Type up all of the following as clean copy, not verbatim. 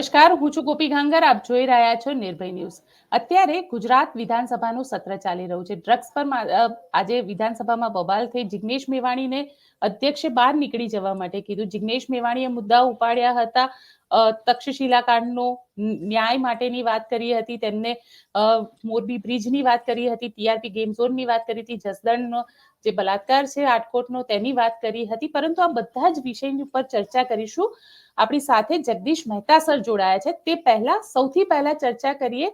નમસ્કાર, હું છું ગોપી ગાંગર. આપ જોઈ રહ્યા છો નિર્ભય ન્યૂઝ. અત્યારે ગુજરાત વિધાનસભાનું સત્ર ચાલી રહ્યું છે. ડ્રગ્સ પર આજે વિધાનસભામાં બબાલ થઈ. જિગ્નેશ મેવાણીને અધ્યક્ષે બહાર નીકળી જવા માટે કીધું. જિગ્નેશ મેવાણીએ મુદ્દા ઉપાડ્યા હતા. તક્ષશિલા કાંડનો ન્યાય માટેની વાત કરી હતી. તેમને મોરબી બ્રિજની વાત કરી હતી, ટીઆરપી ગેમ ઝોનની વાત કરી હતી, જસદણનો જે બલાત્કાર છે આટકોટનો તેની વાત કરી હતી. પરંતુ આ બધા જ વિષયની ઉપર ચર્ચા કરીશું. આપણી સાથે જગદીશ મહેતા સર જોડાયા છે. તે પહેલા સૌથી પહેલા ચર્ચા કરીએ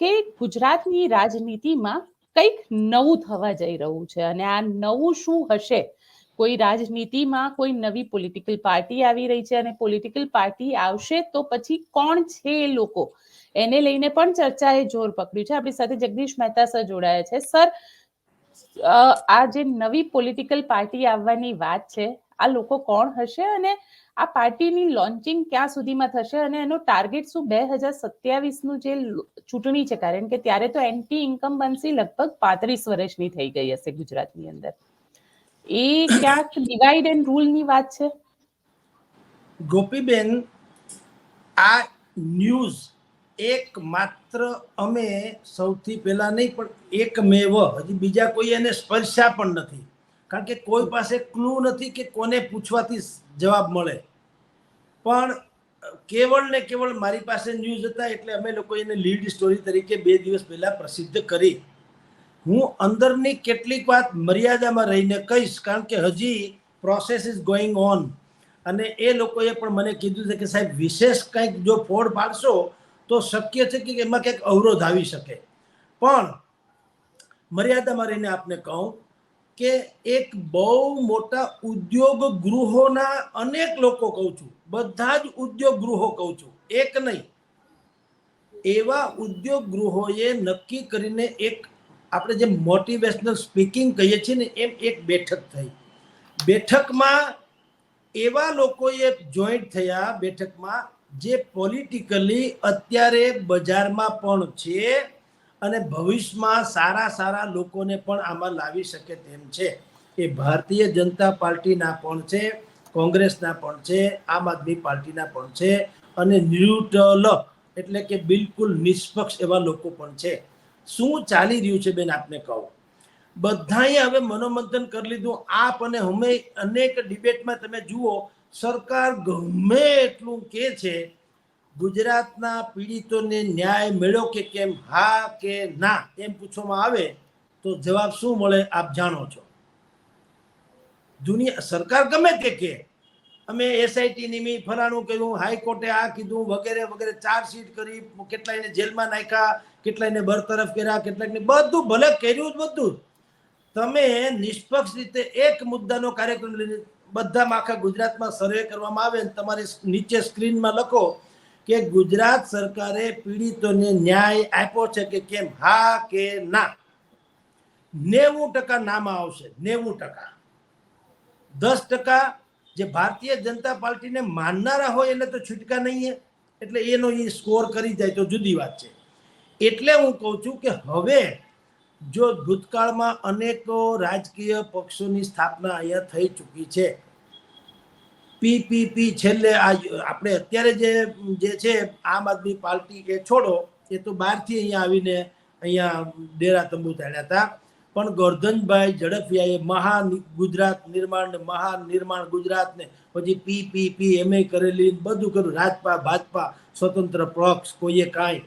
કે ગુજરાતની રાજનીતિમાં કંઈક નવું થવા જઈ રહ્યું છે અને આ નવું શું હશે. કોઈ રાજનીતિમાં કોઈ નવી પોલિટિકલ પાર્ટી આવી રહી છે અને પોલિટિકલ પાર્ટી આવશે તો પછી કોણ છે એ લોકો, એને લઈને પણ ચર્ચાએ જોર પકડ્યું છે. આપણી સાથે જગદીશ મહેતા સર જોડાયા છે. સર, આ જે નવી પોલિટિકલ પાર્ટી આવવાની વાત છે, આ લોકો કોણ હશે અને આ પાર્ટીની લોન્ચિંગ ક્યાં સુધીમાં થશે અને એનો ટાર્ગેટ શું 2027નું જે ચૂંટણી છે, કારણ કે ત્યારે તો એન્ટી ઇન્કમ્બન્સી લગભગ 35 વર્ષની થઈ ગઈ હશે ગુજરાતની અંદર, એ ક્યાંક ડિવાઇડ એન્ડ રૂલની વાત છે? ગોપીબેન, આ ન્યૂઝ એક માત્ર અમે સૌથી પહેલા નહીં પણ એકમેવ, હજી બીજા કોઈ એને સ્પર્શ્યા પણ નથી, કારણ કે કોઈ પાસે ક્લુ નથી કે કોને પૂછવાથી જવાબ મળે. પણ કેવળ ને કેવળ મારી પાસે ન્યૂઝ હતા એટલે અમે લોકો એને લીડ સ્ટોરી તરીકે 2 દિવસ પહેલા પ્રસિદ્ધ કરી. હું અંદરની કેટલીક વાત મર્યાદામાં રહીને કહીશ, કારણ કે હજી પ્રોસેસ ઇઝ ગોઈંગ ઓન અને એ લોકોએ પણ મને કીધું છે કે સાહેબ વિશેષ કંઈક જો ફોડ પાડશો તો શક્ય છે કે એમાં કંઈક અવરોધ આવી શકે. પણ મર્યાદામાં રહીને આપને કહું કે એક બહુ મોટા ઉદ્યોગ ગૃહોના અનેક લોકો કહું છું, બધા જ ઉદ્યોગ ગૃહો કહું છું, એક નહીં, એવા ઉદ્યોગ ગૃહોએ નક્કી કરીને એક આપણે જે મોટિવેશનલ સ્પીકિંગ કહીએ છીએ ને એમ એક બેઠક થઈ. બેઠકમાં એવા લોકોએ જોઈન્ટ થયા બેઠકમાં જે પોલિટિકલી અત્યારે બજારમાં પણ છે અને ભવિષ્યમાં સારા સારા લોકોને પણ આમાં લાવી શકે તેમ છે. એ ભારતીય જનતા પાર્ટીના પણ છે, કોંગ્રેસના પણ છે, આમ આદમી પાર્ટીના પણ છે અને ન્યુટ્રલ એટલે કે બિલકુલ નિષ્પક્ષ એવા લોકો પણ છે. શું ચાલી રહ્યું છે બેન આપને કહું, બધાએ હવે મનોમંથન કરી લીધું. આપ અને અમે અનેક ડિબેટમાં તમે જુઓ, સરકાર ગમે એટલું કે છે ગુજરાતના પીડિતોને ન્યાય મળ્યો કે કેમ, હા કે ના એમ પૂછવામાં આવે તો જવાબ શું મળે આપ જાણો છો. દુનિયા સરકાર ગમે તે કે અમે એસઆઈટી નિમી, ફલાણું કર્યું, હાઈકોર્ટે આ કીધું, વગેરે વગેરે, ચાર્જશીટ કરી, કેટલાયને જેલમાં નાખ્યા, કેટલાયને બરતરફ કર્યા, કેટલાયને બધું ભલે કર્યું જ બધું. તમે નિષ્પક્ષ રીતે એક મુદ્દાનો કાર્યક્રમ લઈને બધામાં આખા ગુજરાતમાં સર્વે કરવામાં આવે ને તમારી નીચે સ્ક્રીનમાં લખો કે ગુજરાત સરકારે પીડિતોને ન્યાય આપ્યો છે કે કેમ, હા કે ના, 90% નામાં આવશે. 90%. 10% જે ભારતીય જનતા પાર્ટીને માનનારા હોય એને તો છૂટકા નહીં, એટલે એનો એ સ્કોર કરી જાય તો જુદી વાત છે. એટલે હું કહું છું કે હવે જો ભૂતકાળમાં અનેકો રાજકીય પક્ષોની સ્થાપના અહીંયા થઈ ચૂકી છે. પીપીપી છેલ્લે આપણે અત્યારે જે છે આમ આદમી પાર્ટી કે છોડો, એ તો બહારથી અહીંયા આવીને અહીંયા ડેરા તંબુ તાણ્યા હતા. પણ ગોરધનભાઈ ઝડફિયાએ મહાન ગુજરાત નિર્માણ ને મહાન નિર્માણ ગુજરાતને પછી પીપીપી એમ કરેલી, બધું કર્યું. રાજપા ભાજપા સ્વતંત્ર પક્ષ કોઈએ કાંઈ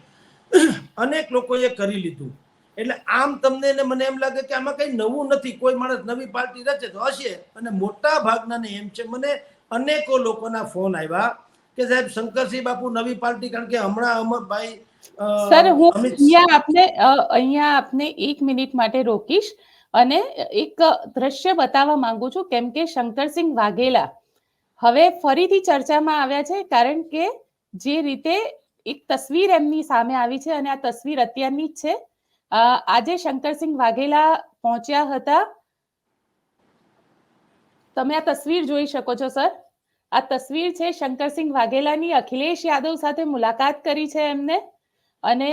અનેક લોકોએ કરી લીધું. એટલે આમ તમને મને એમ લાગે કે આમાં કંઈ નવું નથી. કોઈ માણસ નવી પાર્ટી રચે તો હશે, અને મોટા ભાગનાને એમ છે. મને અનેકો લોકોના ફોન આવ્યા કે સાહેબ શંકરસિંહ બાપુ નવી પાર્ટી, કારણ કે હમણાં અમરભાઈ સર, હું અહીંયા આપને 1 મિનિટ માટે રોકીશ અને એક દ્રશ્ય બતાવવા માંગુ છું, કેમ કે શંકરસિંહ વાઘેલા હવે ફરીથી ચર્ચામાં આવ્યા છે, કારણ કે જે રીતે એક તસવીર એમની સામે આવી છે અને આ તસવીર અત્યારની જ છે. આજે શંકરસિંહ વાઘેલા પહોંચ્યા હતા. તમે આ તસવીર જોઈ શકો છો સર. આ તસવીર છે શંકરસિંહ વાઘેલાની. અખિલેશ યાદવ સાથે મુલાકાત કરી છે એમને. અને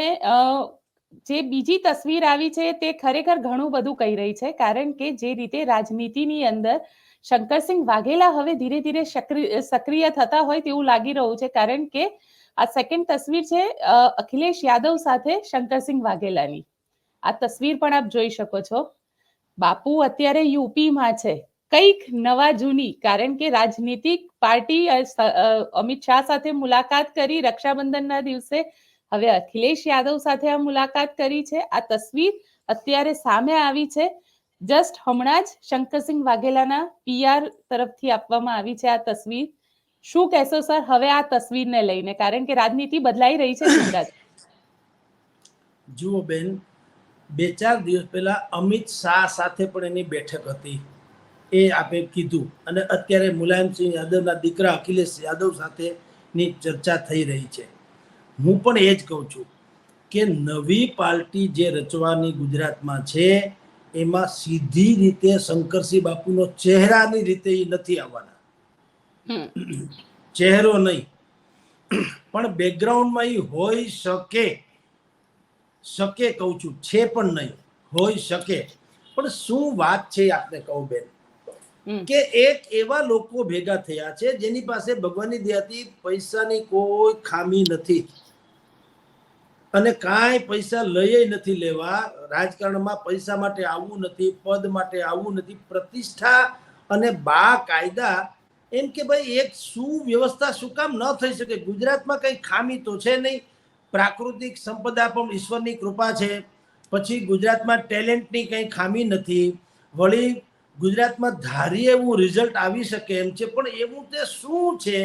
જે બીજી તસવીર આવી છે તે ખરેખર ઘણું બધું કહી રહી છે, કારણ કે જે રીતે રાજનીતિની અંદર શંકરસિંહ વાઘેલા હવે ધીરે ધીરે સક્રિય થતા હોય તેવું લાગી રહ્યું છે, કારણ કે આ સેકન્ડ તસવીર છે અખિલેશ યાદવ સાથે શંકરસિંહ વાઘેલાની. આ તસવીર પણ આપ જોઈ શકો છો. બાપુ અત્યારે યુપીમાં છે, કંઈક નવા જૂની, કારણ કે રાજનીતિક પાર્ટી અમિત શાહ સાથે મુલાકાત કરી રક્ષાબંધનના દિવસે, હવે અખિલેશ યાદવ સાથે આ મુલાકાત કરી છે. આ તસવીર અત્યારે સામે આવી છે. જસ્ટ હમણાં જ શંકરસિંહ વાઘેલાના પીઆર તરફથી આપવામાં આવી છે આ તસવીર. શું કહેશો સર હવે આ તસવીરને લઈને, કારણ કે રાજનીતિ બદલાઈ રહી છે ગુજરાત? જુઓ બેન, 2-4 દિવસ પહેલા અમિત શાહ સાથે પણ એની બેઠક હતી, એ આપે કીધું, અને અત્યારે મુલાયમસિંહ યાદવના દીકરા અખિલેશ યાદવ સાથેની ચર્ચા થઈ રહી છે. હું પણ એ જ કહું છું કે નવી પાર્ટી જે રચવાની ગુજરાતમાં છે એમાં સીધી રીતે શંકરસિંહ બાપુનો ચહેરાની રીતે એ નથી આવવાના. ચહેરો નહીં, પણ બેકગ્રાઉન્ડમાં એ હોઈ શકે કહું છું, છે પણ નહીં, હોઈ શકે. પણ શું વાત છે આપણે કહું બેન, કે એક એવા લોકો ભેગા થયા છે જેની પાસે ભગવાનની દયાથી પૈસાની કોઈ ખામી નથી, અને કાંઈ પૈસા લઈ નથી લેવા. રાજકારણમાં પૈસા માટે આવવું નથી, પદ માટે આવવું નથી, પ્રતિષ્ઠા અને બાકાયદા. એમ કે ભાઈ એક સુવ્યવસ્થા શું કામ ન થઈ શકે? ગુજરાતમાં કંઈ ખામી તો છે નહીં, પ્રાકૃતિક સંપદા પણ ઈશ્વરની કૃપા છે, પછી ગુજરાતમાં ટેલેન્ટની કંઈ ખામી નથી, વળી ગુજરાતમાં ધારીએ એવું રિઝલ્ટ આવી શકે એમ છે. પણ એવું તે શું છે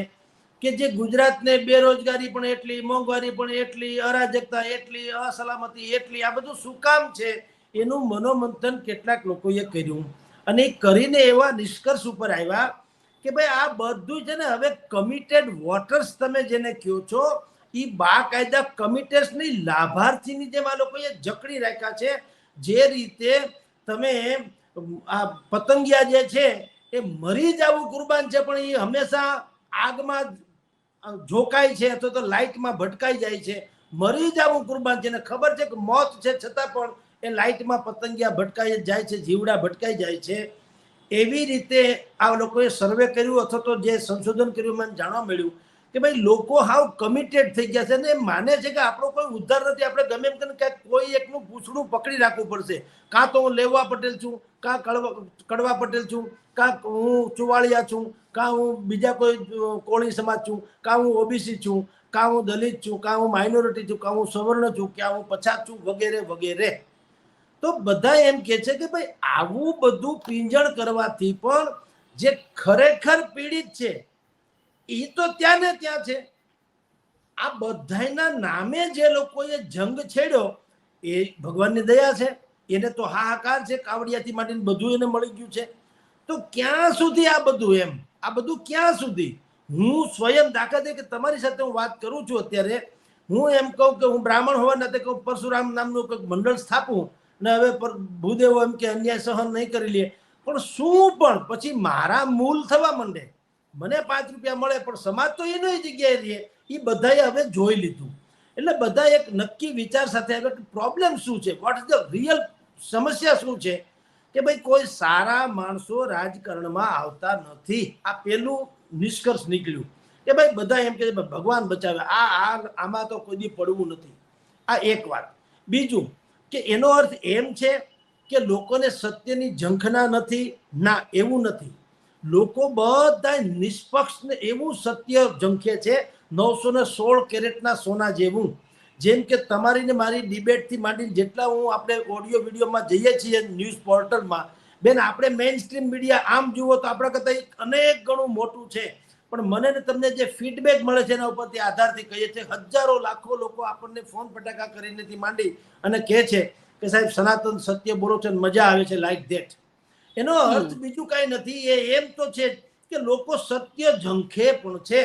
કે જે ગુજરાતને બેરોજગારી પણ એટલી, મોંઘવારી પણ એટલી, અરાજકતા એટલી, અસલામતી એટલી, આ બધું શું કામ છે? એનું મનોમંથન કેટલાક લોકોએ કર્યું, અને કરીને એવા નિષ્કર્ષ ઉપર આવ્યા કે ભાઈ આ બધું છે ને હવે કમિટેડ વોટર્સ તમે જેને કહો છો, એ બાકાયદા કમિટેડની લાભાર્થીની જેમ આ લોકોએ જકડી રાખ્યા છે. જે રીતે તમે આ પતંગિયા જે છે એ મરી જવું કુરબાન છે, પણ એ હંમેશા આગમાં ઝોકાય છે અથવા તો લાઇટમાં ભટકાઈ જાય છે. મરી જવું કુરબાન છે, ને ખબર છે કે મોત છે, છતાં પણ એ લાઇટમાં પતંગિયા ભટકાઈ જાય છે, જીવડા ભટકાઈ જાય છે. એવી રીતે આ લોકોએ સર્વે કર્યું અથવા તો જે સંશોધન કર્યું મને જાણવા મળ્યું કે ભાઈ લોકો હાવ કમિટેડ થઈ ગયા છે, ને એ માને છે કે આપણો કોઈ ઉદ્ધાર નથી, આપણે ગમે એમ કરીને ક્યાંક કોઈ એકનું પૂછડું પકડી રાખવું પડશે. કાં તો હું લેવા પટેલ છું, કાં કડવા પટેલ છું, કાં હું ચુવાળિયા છું, કાં હું બીજા કોઈ કોળી સમાજ છું, કાં હું ઓબીસી છું, કાં હું દલિત છું, કાં હું માઇનોરિટી છું, કાં હું સવર્ણ છું, કાં હું પછાત છું, વગેરે વગેરે. તો બધા એમ કે છે કે ભાઈ આવું બધું પીંજણ કરવાથી પણ જે ખરેખર પીડિત છે એ તો ત્યાં ને ત્યાં છે. આ બધાના નામે જે લોકોએ જંગ છેડ્યો એ ભગવાનની દયા છે, એને તો હાહાકાર છે, કાવડિયાથી માંડીને બધું એને મળી ગયું છે. તો ક્યાં સુધી આ બધું, એમ આ બધું ક્યાં સુધી? હું સ્વયં દાખલા તરીકે તમારી સાથે હું વાત કરું છું અત્યારે, હું એમ કહું કે હું બ્રાહ્મણ હોવા નાતે કહું પરશુરામ નામનું કંઈક મંડળ સ્થાપું ને હવે ભૂદેવો એમ કે અન્યાય સહન નહીં કરી લે, પણ શું પણ પછી મારા મૂલ થવા માંડે, મને 5 રૂપિયા મળે પણ સમાજ તો એનો જગ્યાએ રહે. એ બધાએ હવે જોઈ લીધું, એટલે બધા એક નક્કી વિચાર સાથે આવ્યા કે પ્રોબ્લેમ શું છે, વોટ ઇઝ ધ રિયલ સમસ્યા શું છે, કે ભાઈ કોઈ સારા માણસો રાજકારણમાં આવતા નથી. આ પેલું નિષ્કર્ષ નીકળ્યું કે ભાઈ બધા એમ કે ભગવાન બચાવે, આમાં તો કોઈ દી પડવું નથી. આ એક વાત. બીજું કે એનો અર્થ એમ છે કે લોકોને સત્યની ઝંખના નથી, ના એવું નથી. લોકો બધા નિષ્પક્ષ ને એવું સત્ય ઝંખે છે 916 કેરેટના સોના જેવું. જેમ કે તમારી ને મારી ડિબેટથી માંડીને જેટલા હું આપણે ઓડિયો વિડીયોમાં જઈએ છીએ ન્યૂઝ પોર્ટલમાં, બેન આપણે મેઇન સ્ટ્રીમ મીડિયા આમ જુઓ તો આપણા કરતાં અનેક ગણું મોટું છે, પણ મને ને તમને જે ફીડબેક મળે છે એના ઉપરથી આધારથી કહીએ છીએ. હજારો લાખો લોકો આપણને ફોન ફટાકા કરીને માંડી અને કહે છે કે સાહેબ સનાતન સત્ય બોલો છો, મજા આવે છે, લાઈક ધેટ. એનો અર્થ બીજું કાંઈ નથી, એ એમ તો છે કે લોકો સત્ય ઝંખે પણ છે,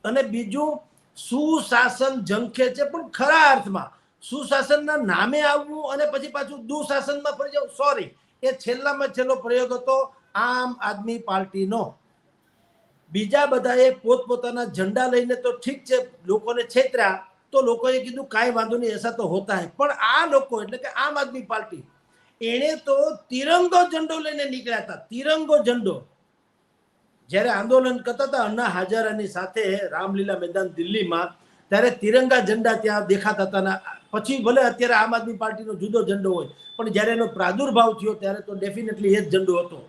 અને બીજું સુશાસન ઝંખે છે, પણ ખરા અર્થમાં સુશાસનના નામે આવવું અને પછી પાછું દુશાસનમાં ફરી જવું, સોરી, એ છેલ્લામાં છેલ્લો પ્રયોગ હતો આમ આદમી પાર્ટીનો. બીજા બધાએ પોતપોતાના ઝંડા લઈને તો ઠીક છે લોકોને છેતર્યા, તો લોકોએ કીધું કાંઈ વાંધો નહીં, એસા તો હોતા હૈ. પણ આ લોકો એટલે કે આમ આદમી પાર્ટી, એણે તો તિરંગો ઝંડો લઈને નીકળ્યા હતા, તિરંગો ઝંડો. જ્યારે આંદોલન કરતા હતા અન્ના હજારાની સાથે રામલીલા મેદાન દિલ્હીમાં, ત્યારે તિરંગા ઝંડા ત્યાં દેખાતા હતા. પછી ભલે અત્યારે આમ આદમી પાર્ટીનો જુદો ઝંડો હોય, પણ જ્યારે એનો પ્રાદુર્ભાવ થયો ત્યારે તો ડેફિનેટલી એ જ ઝંડો હતો.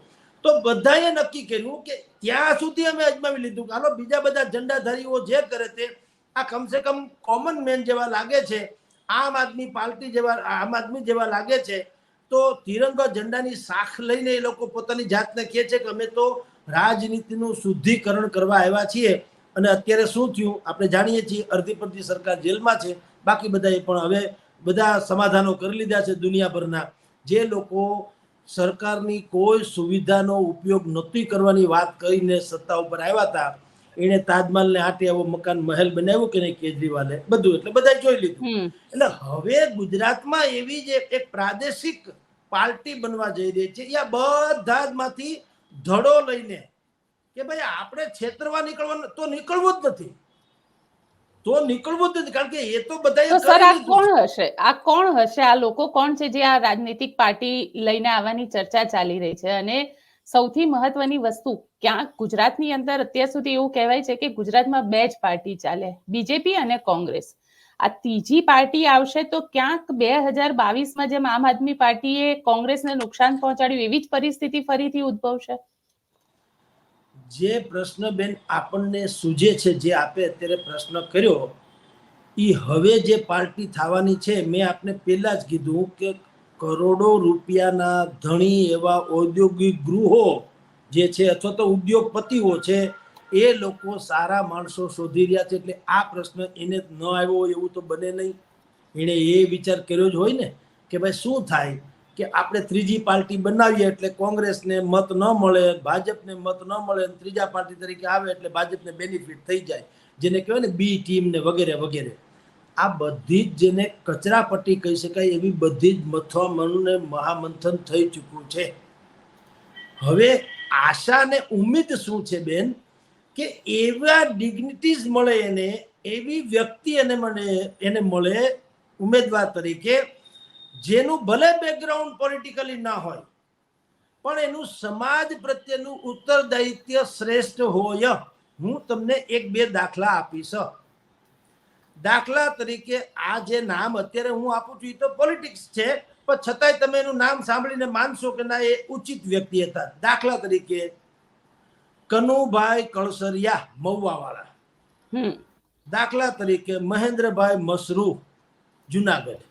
તો બધાએ નક્કી કર્યું કે ત્યાં સુધી અમે અજમાવી લીધું કે હાલો બીજા બધા ઝંડાધારીઓ જે કરે તે, આ કમસે કમ કોમન મેન જેવા લાગે છે, આમ આદમી પાર્ટી જેવા, આમ આદમી જેવા લાગે છે. તો તિરંગા ઝંડાની શાખ લઈને એ લોકો પોતાની જાતને કહે છે કે અમે તો રાજનીતિનું શુદ્ધિકરણ કરવા આવ્યા છીએ. અને અત્યારે શું થયું આપણે જાણીએ છીએ, અડધી પડધી સરકાર જેલમાં છે, બાકી બધાએ પણ હવે બધા સમાધાનો કરી લીધા છે દુનિયાભરના. જે લોકો સરકારની કોઈ સુવિધાનો ઉપયોગ નહોતી કરવાની વાત કરીને સત્તા ઉપર આવ્યા હતા, એને તાજમહલને આટે આવો મકાન મહેલ બનાવ્યું કે નહીં કેજરીવાલે, બધું એટલે બધા જોઈ લીધું. એટલે હવે ગુજરાતમાં એવી જ એક પ્રાદેશિક પાર્ટી બનવા જઈ રહી છે. યા બધા જ માંથી ધડો લઈને કે ભાઈ આપણે છેતરવા નીકળવાનું તો નીકળવું જ નથી, તો નીકળવું જ નથી. કારણ કે એ તો બધા સર આ કોણ હશે, આ કોણ હશે, આ લોકો કોણ છે જે આ રાજનીતિક પાર્ટી લઈને આવવાની ચર્ચા ચાલી રહી છે? અને સૌથી મહત્વની વસ્તુ, ક્યાંક ગુજરાતની અંદર અત્યાર સુધી એવું કહેવાય છે કે ગુજરાતમાં બે જ પાર્ટી ચાલે, બીજેપી અને કોંગ્રેસ. આ ત્રીજી પાર્ટી આવશે તો ક્યાંક 2022માં જેમ આમ આદમી પાર્ટીએ કોંગ્રેસને નુકસાન પહોંચાડ્યું એવી જ પરિસ્થિતિ ફરીથી ઉદ્ભવશે. જે પ્રશ્ન બેન આપણને સૂજે છે, જે આપે અત્યારે પ્રશ્ન કર્યો, એ હવે જે પાર્ટી થવાની છે, મેં આપને પહેલા જ કીધું કે કરોડો રૂપિયાના ધણી એવા ઔદ્યોગિક ગૃહો જે છે અથવા તો ઉદ્યોગપતિઓ છે, એ લોકો સારા માણસો શોધી રહ્યા છે. એટલે આ પ્રશ્ન એને ન આવ્યો હોય એવું તો બને નહીં. એણે એ વિચાર કર્યો જ હોય ને કે ભાઈ શું થાય કે આપણે ત્રીજી પાર્ટી બનાવીએ એટલે કોંગ્રેસને મત ન મળે, ભાજપને મત ન મળે, ત્રીજા પાર્ટી તરીકે આવે એટલે ભાજપને બેનિફિટ થઈ જાય, જેને કહેવાય ને બી ટીમ ને વગેરે વગેરે. આ બધી જ જેને કચરાપટ્ટી કહી શકાય એવી બધી જ મથામણને મહામંથન થઈ ચૂક્યું છે. હવે આશા ને ઉમ્મીદ શું છે બેન કે એવા ડિગ્નિટીઝ મળે એને, એવી વ્યક્તિ એને મળે ઉમેદવાર તરીકે, જેનું ભલે બેકગ્રાઉન્ડ પોલિટિકલી ના હોય પણ એનું સમાજ પ્રત્યેનું ઉત્તરદાયિત્વ શ્રેષ્ઠ હોય. હું તમને એક બે દાખલા આપીશ. દાખલા તરીકે આ જે નામ અત્યારે હું આપું છું એ તો પોલિટિક્સ છે, પણ છતાંય તમે એનું નામ સાંભળીને માનશો કે ના એ ઉચિત વ્યક્તિ હતા. દાખલા તરીકે કનુભાઈ કળસરિયા મહુવાવાળા, દાખલા તરીકે મહેન્દ્રભાઈ મસરૂ જુનાગઢ.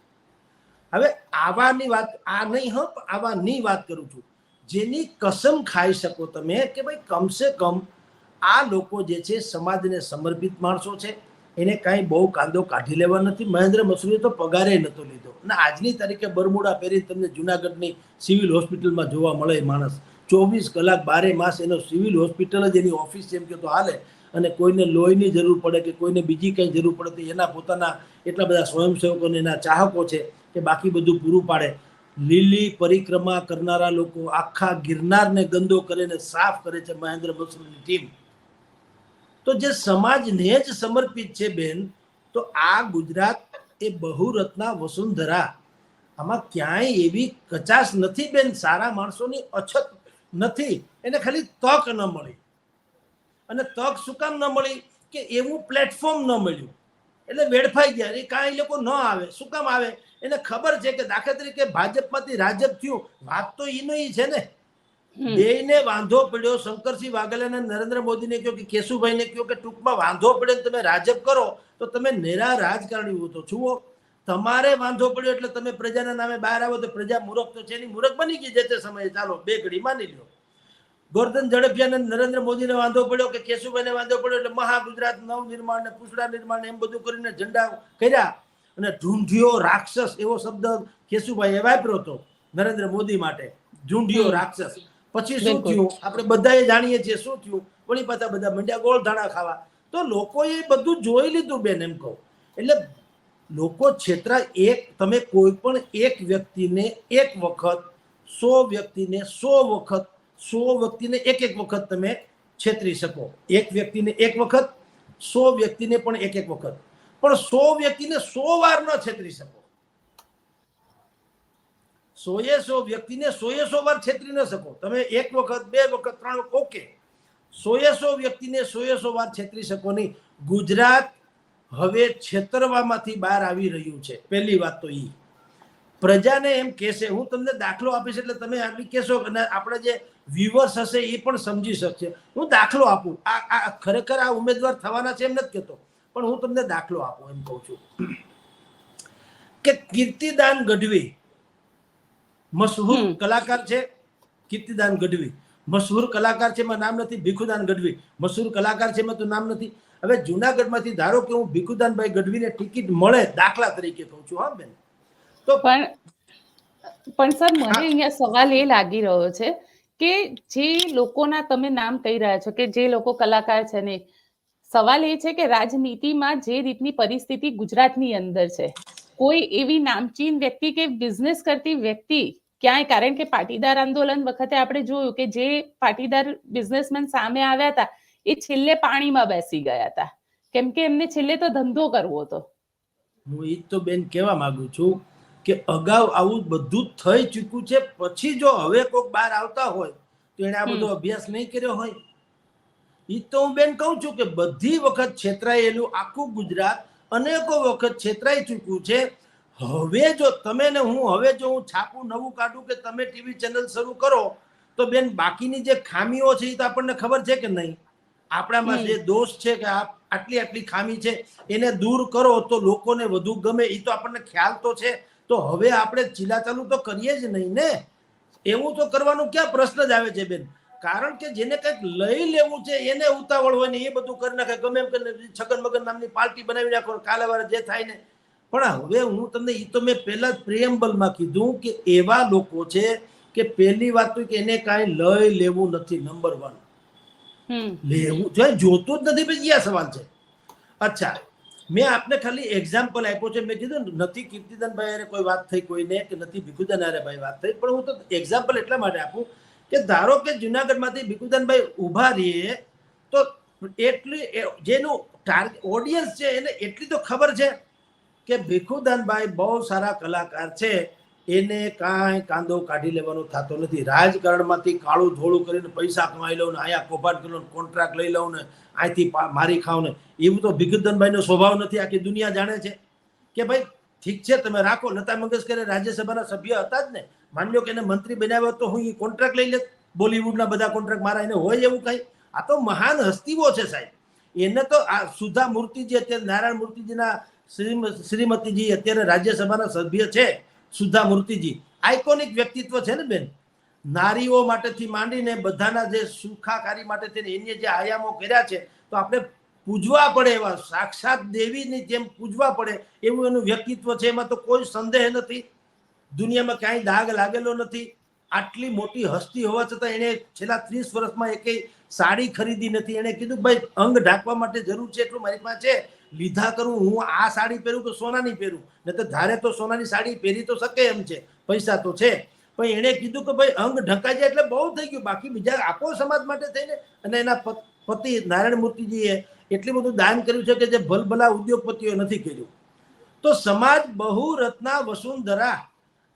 હવે આવાની વાત આ નહીં, આવાની વાત કરું છું જેની કસમ ખાઈ શકો તમે કે ભાઈ કમસે કમ આ લોકો જે છે સમાજને સમર્પિત માણસો છે, એને કાંઈ બહુ કાંદો કાઢી લેવા નથી. મહેન્દ્ર મસરૂએ તો પગારે નહોતો લીધો અને આજની તારીખે બરમુડા પહેરી તમને જુનાગઢની સિવિલ હોસ્પિટલમાં જોવા મળે માણસ. 24 કલાક 12 માસ એનો સિવિલ હોસ્પિટલ જ એની ઓફિસ જેમ કે તો હાલે. અને કોઈને લોહીની જરૂર પડે કે કોઈને બીજી કંઈ જરૂર પડે તો એના પોતાના એટલા બધા સ્વયંસેવકોને એના ચાહકો છે કે બાકી બધું પૂરું પાડે. લીલી પરિક્રમા કરનારા લોકો આખા ગિરનારને ગંદો કરીને સાફ કરે છે મહેન્દ્ર મસરૂની ટીમ. તો જે સમાજને જ સમર્પિત છે બેન, તો આ ગુજરાત એ બહુરત્ના વસુંધરા, આમાં ક્યાંય એવી કચાશ નથી બેન, સારા માણસોની અછત નથી. એને ખાલી તક ન મળી. અને તક શું કામ ન મળી કે એવું પ્લેટફોર્મ ન મળ્યું એટલે વેડફાઈ ગયા. એ કાંઈ લોકો ન આવે. શું કામ આવે? એને ખબર છે કે દાખલા તરીકે ભાજપમાંથી રાજપ થયું, વાત તો એનો છે ને. બેયને વાંધો પડ્યો. શંકરસિંહ વાઘેલાને નરેન્દ્ર મોદીને કહ્યું કે કેશુભાઈને કહ્યું કે ટૂંકમાં વાંધો પડ્યો તમે રાજપ કરો તો તમે નેરા રાજકારણીઓ તો છુઓ. તમારે વાંધો પડ્યો એટલે તમે પ્રજાના નામે બહાર આવો તો પ્રજા મૂર્ખ તો છે નહીં, મૂર્ખ બની ગઈ જે તે સમયે. ચાલો બે ઘડી માની લ્યો. ગોરધન ઝડપિયાને નરેન્દ્ર મોદીને વાંધો પડ્યો કે કેશુભાઈને વાંધો પડ્યો એટલે મહાગુજરાત નવનિર્માણ ને પૂછડા નિર્માણ એમ બધું કરીને ઝંડા કર્યા. અને ઢૂંઢિયો રાક્ષસ એવો શબ્દ કેશુભાઈએ વાપર્યો હતો નરેન્દ્ર મોદી માટે, ઢૂંઢિયો રાક્ષસ. પછી શું થયું આપણે બધાએ જાણીએ છીએ શું થયું. વળી પાછા બધા મંડ્યા ગોળ ધાણા ખાવા. તો લોકોએ બધું જોઈ લીધું બેન, એમ કહું. એટલે લોકો છેતરા. એક તમે કોઈ પણ એક વ્યક્તિને એક વખત, 100 વ્યક્તિને 100 વખત, 100 વ્યક્તિને એક વખત તમે છેતરી શકો. એક વ્યક્તિને એક વખત, 100 વ્યક્તિને પણ એક વખત, પણ 100 વ્યક્તિને 100 વાર ન છેતરી શકો. 100 વ્યક્તિને 100 વાર છેતરી ન શકો તમે. એક વખત, બે વખત, ત્રણ વખત ઓકે. 100 વ્યક્તિને 100 વાર છેતરી શકો નહીં. ગુજરાત હવે છેતરવામાંથી બહાર આવી રહ્યું છે. પહેલી વાત તો ઈ પ્રજાને એમ કહેશે. હું તમને દાખલો આપીશ એટલે તમે આટલી કહેશો અને આપણે જે વ્યુઅર્સ હશે એ પણ સમજી શકશે. હું દાખલો આપું. આ ખરેખર આ ઉમેદવાર થવાના છે એમ નથી કહેતો, પણ હું તમને દાખલો આપું એમ કહું છું કે કીર્તિદાન ગઢવી મશહૂર કલાકાર છે. કીર્તિદાન ગઢવી મશહૂર કલાકાર છે, એમાં નામ નથી. ભીખુદાન ગઢવી મશહૂર કલાકાર છે, એમાં તો નામ નથી. હવે જુનાગઢમાંથી ધારો કે હું ભીખુદાનભાઈ ગઢવીને ટિકિટ મળે, દાખલા તરીકે કહું છું હા બેન, તો પણ સર મને અહીંયા સવાલ એ લાગી રહ્યો છે કે જે લોકોના તમે નામ કહી રહ્યા છો કે જે લોકો કલાકાર છે ને, સવાલ એ છે કે રાજનીતિમાં જે રીતની પરિસ્થિતિ ગુજરાતની અંદર છે, કોઈ એવી નામચીન વ્યક્તિ કે બિઝનેસ કરતી વ્યક્તિ ક્યાંય, કારણ કે પાટીદાર આંદોલન વખતે આપણે જોયું કે જે પાટીદાર બિઝનેસમેન સામે આવ્યા હતા એ છેલ્લે પાણીમાં બેસી ગયા હતા, કેમ કે એમને છેલ્લે તો ધંધો કરવો હતો. હું એ તો બેન કહેવા માંગુ છું કે અગાઉ આવું બધું થઈ ચૂક્યું છે. પછી જો હવે કોઈક બહાર આવતા હોય તો એને આ બધો અભ્યાસ નહીં કર્યો હોય. એ તો હું બેન કહું છું કે બધી વખત છેતરાયેલું આખું ગુજરાત અનેકો વખત છેતરાઈ ચૂક્યું છે. હવે જો તમે ને હું, હવે જો હું છાપું નવું કાઢું કે તમે ટીવી ચેનલ શરૂ કરો તો બેન બાકીની જે ખામીઓ છે એ તો આપણને ખબર છે કે નહીં. આપણામાં જે દોષ છે કે આટલી આટલી ખામી છે એને દૂર કરો તો લોકોને વધુ ગમે, એ તો આપણને ખ્યાલ તો છે. તો હવે આપણે ચીલાચાલુ તો કરીએ જ નહીં ને. એવું તો કરવાનું ક્યાં પ્રશ્ન જ આવે છે બેન. કારણ કે જેને કંઈક લઈ લેવું છે એને ઉતાવળ હોય ને એ બધું કરી નાખે, ગમે એમ કરીને છગન મગન નામની પાર્ટી બનાવી નાખો, કાલે વારે જે થાય ને. પણ હવે હું તમને એ તો મેં પહેલા જ પ્રિએમ્બલમાં કીધું કે એવા લોકો છે કે પહેલી વાત તો કે એને કાંઈ લઈ લેવું નથી. નંબર 1 લેવું જોઈએ, જોતું જ નથી. પછી આ સવાલ છે. અચ્છા, મેં આપને ખાલી એક્ઝામ્પલ આપ્યો છે. મેં કીધું નથી કીર્તિદાનભાઈ હારે કોઈ વાત થઈ કોઈને, કે નથી ભીખુદાન હારે ભાઈ વાત થઈ, પણ હું તો એક્ઝામ્પલ એટલા માટે આપું કે ધારો કે જુનાગઢમાંથી ભીખુદાનભાઈ ઊભા રહીએ તો એટલી જેનું ટાર્ગેટ ઓડિયન્સ છે એને એટલી તો ખબર છે કે ભીખુદાનભાઈ બહુ સારા કલાકાર છે, એને કાંઈ કાંદો કાઢી લેવાનો થતો નથી. રાજકારણમાંથી કાળું ધોળું કરીને પૈસા કમાઈ લઉં ને, અહીંયા કૌભાંડ કરી લઉં, કોન્ટ્રાક્ટ લઈ લઉં ને, અહીંથી મારી ખાવ ને, એવું તો ભીખુદાનભાઈનો સ્વભાવ નથી. આખી દુનિયા જાણે છે કે ભાઈ ઠીક છે તમે રાખો. લતા મંગેશકર રાજ્યસભાના સભ્ય હતા જ ને. માની લો કે એને મંત્રી બનાવ્યો તો હું એ કોન્ટ્રાક્ટ લઈ લે. બોલિવૂડના બધા કોન્ટ્રાક્ટ મારા એને હોય એવું કંઈ? આ તો મહાન હસ્તીઓ છે સાહેબ. એને તો આ સુધા મૂર્તિજી, અત્યારે નારાયણ મૂર્તિજીના શ્રીમતીજી અત્યારે રાજ્યસભાના સભ્ય છે. સુધા મૂર્તિજી આઇકોનિક વ્યક્તિત્વ છે ને બેન. નારીઓ માટેથી માંડીને બધાના જે સુખાકારી માટે થઈને એને જે આયામો કર્યા છે તો આપણે પૂજવા પડે, એવા સાક્ષાત દેવીની જેમ પૂજવા પડે એવું એનું વ્યક્તિત્વ છે. એમાં તો કોઈ સંદેહ નથી. દુનિયામાં ક્યાંય દાગ લાગેલો નથી. આટલી મોટી હસ્તી હોવા છતાં એને છેલ્લા 30 વર્ષમાં એકેય સાડી ખરીદી નથી. એને કીધું ભાઈ અંગ ઢાંકવા માટે જરૂર છે એટલું મારી પાસે છે, લીધા કરું. હું આ સાડી પહેરું તો સોનાની પહેરું, ને તો ધારે તો સોનાની સાડી પહેરી તો શકે એમ છે, પૈસા તો છે. પણ એણે કીધું કે ભાઈ અંગ ઢંકાઈ જાય એટલે બહુ થઈ ગયું. બાકી બીજા આપો સમાજ માટે થઈને. અને એના પતિ નારાયણ મૂર્તિજીએ એટલું બધું દાન કર્યું છે કે જે ભલભલા ઉદ્યોગપતિઓ નથી કર્યું. તો સમાજ બહુ રત્ના વસુંધરા,